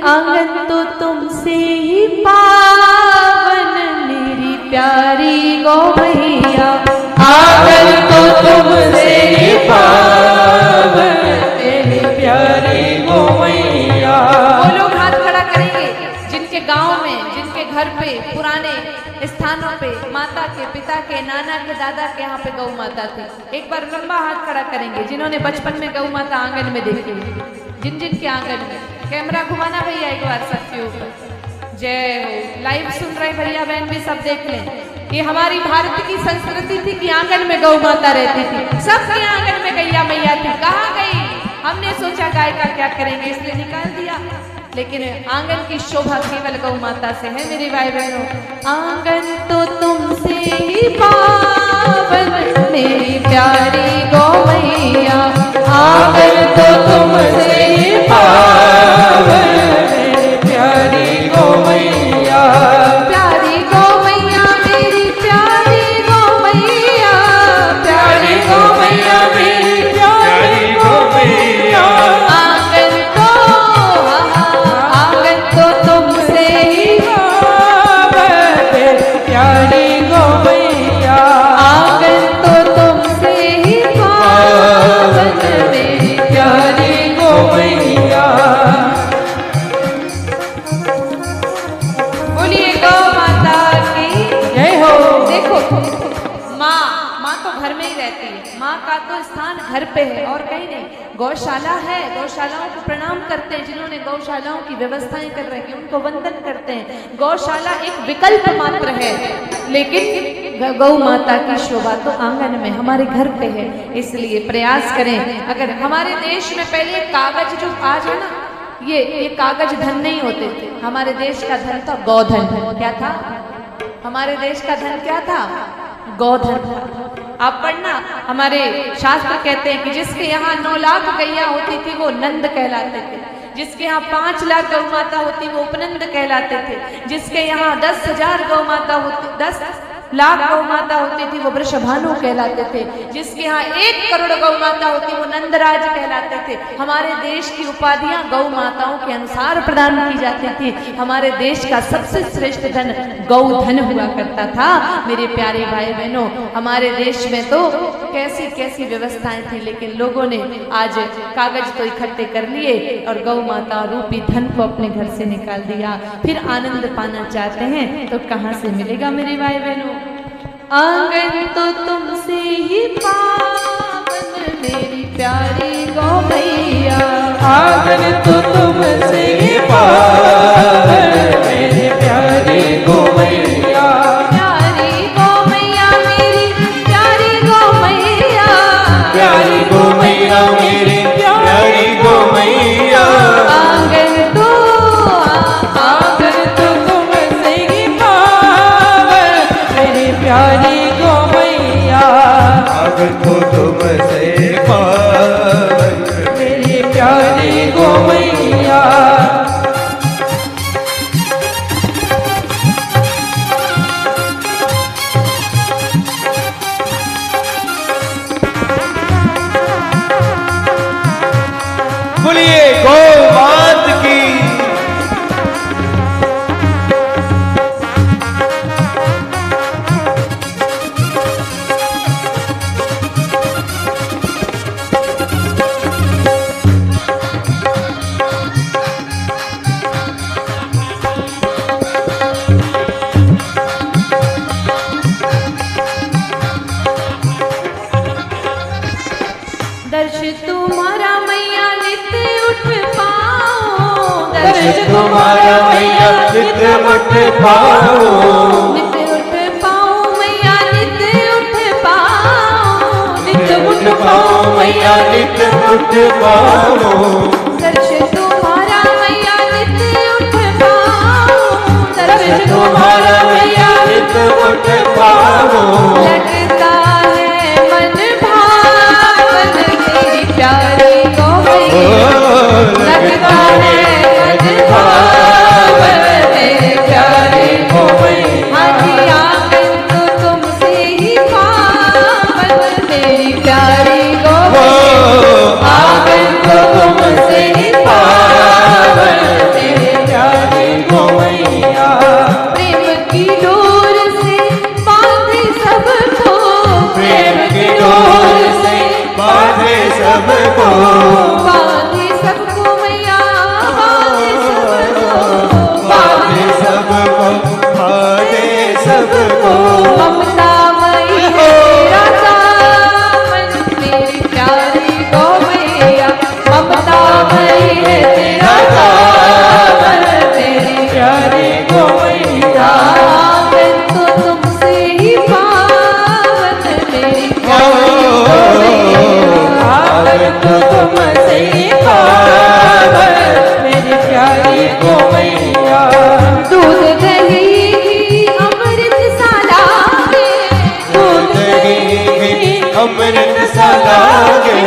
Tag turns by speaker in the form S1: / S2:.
S1: आंगन तो तुमसे ही पावन मेरी प्यारी गौ मैया।
S2: आंगन तो तुमसे ही पावन मेरी प्यारी गौ मैया।
S1: वो लोग हाथ खड़ा करेंगे जिनके गांव में, जिनके घर पे, पुराने स्थानों पे माता के, पिता के, नाना के, दादा के यहाँ पे गौ माता थी। एक बार लंबा हाथ खड़ा करेंगे जिन्होंने बचपन में गौ माता आंगन में देखी, जिन जिन के आंगन में। कैमरा घुमाना भैया एक बार सबके ऊपर। जय हो। लाइव सुन रहे भैया बहन भी सब देख लें। ये हमारी भारत की संस्कृति थी कि आंगन में गौ माता रहती थी, सबके आंगन में गैया मैया थी। कहाँ गई? हमने सोचा गाय का क्या करेंगे इसलिए निकाल दिया, लेकिन आंगन की शोभा केवल गौ माता से है मेरे भाई बहनों। आंगन तो तुमसे ही पावन मेरी प्यारी गौ मैया।
S2: आंगन तो तुमसे ही पावन मेरी प्यारी गौ मैया।
S1: प्यारी गौ मैया मेरी प्यारी गौ मैया।
S2: प्यारी गौ मैया मेरी प्यारी गौ मैया।
S1: आंगन तो तुमसे ही
S2: पावन मेरी प्यारी गौ मैया।
S1: आंगन तो तुमसे ही पावन मेरी
S2: प्यारी गौ मैया।
S1: बोलिए गौ माता की
S2: जय हो।
S1: देखो माँ तो घर में ही रहती है, माँ का तो स्थान घर पे है और कहीं नहीं। गौशाला है, गौशालाओं को प्रणाम करते हैं, जिन्होंने गौशालाओं की व्यवस्थाएं कर रखी उनको वंदन करते हैं। गौशाला एक विकल्प मात्र है, लेकिन गौ माता की शोभा तो आंगन में, हमारे घर पे है। इसलिए प्रयास करें। अगर हमारे देश में पहले कागज जो आज है ना, ये कागज धन नहीं होते थे। हमारे देश का धन था गौधन। क्या था हमारे देश का धन? क्या था? गौधन। आप पढ़ना, हमारे शास्त्र कहते हैं कि जिसके यहाँ 9 लाख गैया होती थी वो नंद कहलाते थे, जिसके यहाँ 5 लाख गौ माता होती वो उपनंद कहलाते थे, जिसके यहाँ 10,000 गौ माता होती, 10 लाख गौ माता होती थी वो वृषभानु कहलाते थे, जिसके यहाँ 1 करोड़ गौ माता होती वो नंदराज कहलाते थे। हमारे देश की उपाधियां गौ माताओं के अनुसार प्रदान की जाती थी। हमारे देश का सबसे श्रेष्ठ धन गौधन हुआ करता था। मेरे प्यारे भाई बहनों, हमारे देश में तो कैसी कैसी व्यवस्थाएं थी, लेकिन लोगों ने आज कागज तो इकट्ठे कर लिए और गौ माता रूपी धन को अपने घर से निकाल दिया। फिर आनंद पाना चाहते हैं तो कहां से मिलेगा मेरे भाई बहनों? आंगन तो तुमसे ही पावन मेरी प्यारी गौ मैया।
S2: आंगन तो तुमसे ही पावन मेरी प्यारी गौ मैया।
S1: प्यारी गौ मैया मेरी प्यारी गौ मैया।
S2: प्यारी गौ मैया मेरी प्यारी गौ मैया।
S1: आंगन तो
S2: तुमसे ही पावन मेरी प्यारी गौ मैया। आंगन तो तुमसे पावन मेरी प्यारी गौ मैया। बोलिए गौ मात की।
S1: दर्श तुम्हारा मैया नित्य उठ पाओ।
S2: दर्श तुम्हारा मैया नित्य उठ पाओ।
S1: नित्य उठ पाओ मैया नित्य उठ पाओ।
S2: नित्य उठ पाओ मैया नित्य उठ पाओ।
S1: दर्श तुम्हारा मैया नित्य उठ पाओ।
S2: दर्श तुम्हारा मैया नित्य उठ पाओ।
S1: लगता है मन भावन तेरी प्यारी गौ मैया। लगता है मन भावन तेरी प्यारी गौ मैया। हाजी आंगन तो तुमसे ही पावन तेरी प्यारी गौ मैया। आंगन तो तुमसे
S2: प्यारी गो मैया।
S1: दूध दही घी अमृत सा लागे,
S2: दूध दही घी अमृत सा लागे,